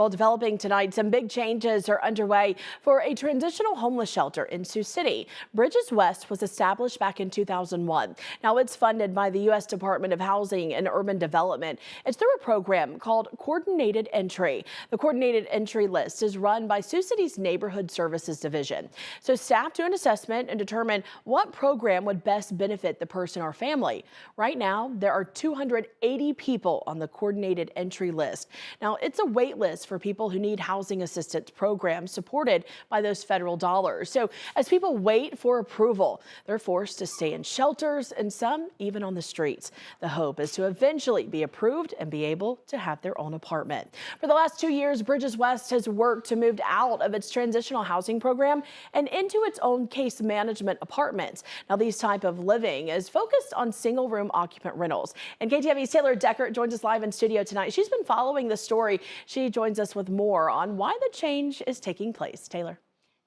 Well, developing tonight, some big changes are underway for a transitional homeless shelter in Sioux City. Bridges West was established back in 2001. Now it's funded by the U.S. Department of Housing and Urban Development. It's through a program called Coordinated Entry. The Coordinated Entry list is run by Sioux City's Neighborhood Services Division. So staff do an assessment and determine what program would best benefit the person or family. Right now, there are 280 people on the Coordinated Entry list. Now it's a wait list for people who need housing assistance programs supported by those federal dollars. So as people wait for approval, they're forced to stay in shelters and some even on the streets. The hope is to eventually be approved and be able to have their own apartment. For the last 2 years, Bridges West has worked to move out of its transitional housing program and into its own case management apartments. Now these type of living is focused on single room occupant rentals. And KTV's Taylor Deckert joins us live in studio tonight. She's been following the story. She joins us with more on why the change is taking place. Taylor.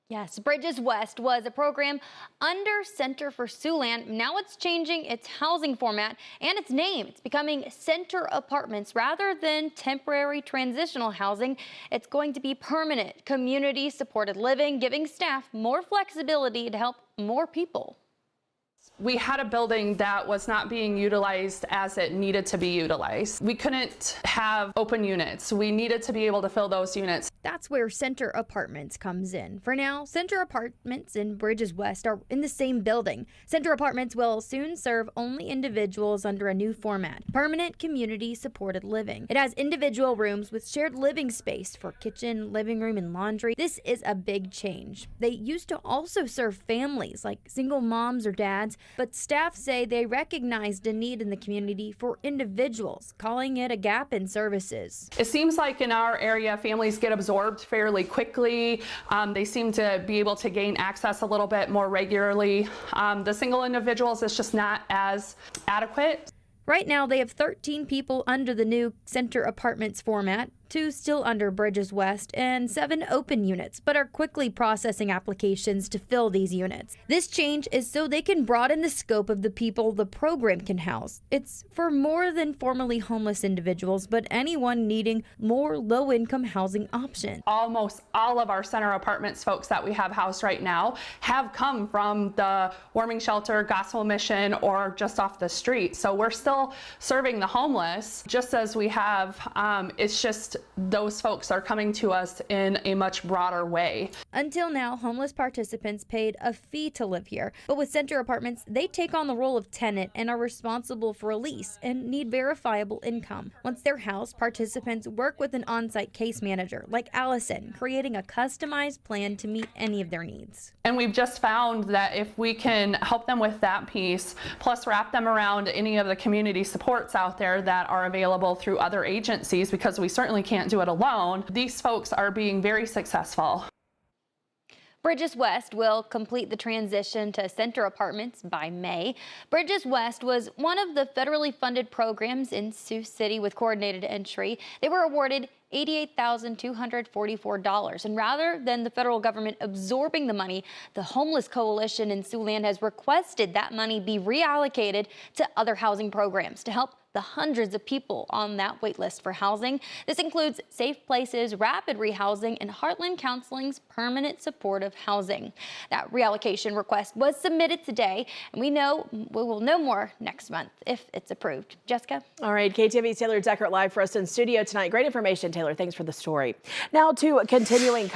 Yes, Bridges West was a program under Center for Siouxland. Now it's changing its housing format and its name. It's becoming Center Apartments rather than temporary transitional housing. It's going to be permanent community supported living, giving staff more flexibility to help more people. We had a building that was not being utilized as it needed to be utilized. We couldn't have open units. We needed to be able to fill those units. That's where Center Apartments comes in. For now, Center Apartments and Bridges West are in the same building. Center Apartments will soon serve only individuals under a new format, permanent community supported living. It has individual rooms with shared living space for kitchen, living room, and laundry. This is a big change. They used to also serve families like single moms or dads, but staff say they recognized a need in the community for individuals, calling it a gap in services. It seems like in our area, families get absorbed fairly quickly. They seem to be able to gain access a little bit more regularly. The single individuals is just not as adequate. Right now, they have 13 people under the new Center Apartments format, 2 still under Bridges West, and 7 open units, but are quickly processing applications to fill these units. This change is so they can broaden the scope of the people the program can house. It's for more than formerly homeless individuals, but anyone needing more low-income housing options. Almost all of our Center Apartments folks that we have housed right now have come from the warming shelter, gospel mission, or just off the street. So we're still serving the homeless just as we have. It's just those folks are coming to us in a much broader way. Until now, homeless participants paid a fee to live here, but with Center Apartments, they take on the role of tenant and are responsible for a lease and need verifiable income. Once they're housed, participants work with an on-site case manager like Allison, creating a customized plan to meet any of their needs. And we've just found that if we can help them with that piece, plus wrap them around any of the community supports out there that are available through other agencies, because we certainly can't do it alone, these folks are being very successful. Bridges West will complete the transition to Center Apartments by May. Bridges West was one of the federally funded programs in Sioux City with Coordinated Entry. They were awarded $88,244. And rather than the federal government absorbing the money, the Homeless Coalition in Siouxland has requested that money be reallocated to other housing programs to help the hundreds of people on that wait list for housing. This includes Safe Places, Rapid Rehousing, and Heartland Counseling's permanent supportive housing. That reallocation request was submitted today, and we will know more next month if it's approved. Jessica? All right, KTV's Taylor Deckert live for us in studio tonight. Great information, Taylor. Thanks for the story. Now to continuing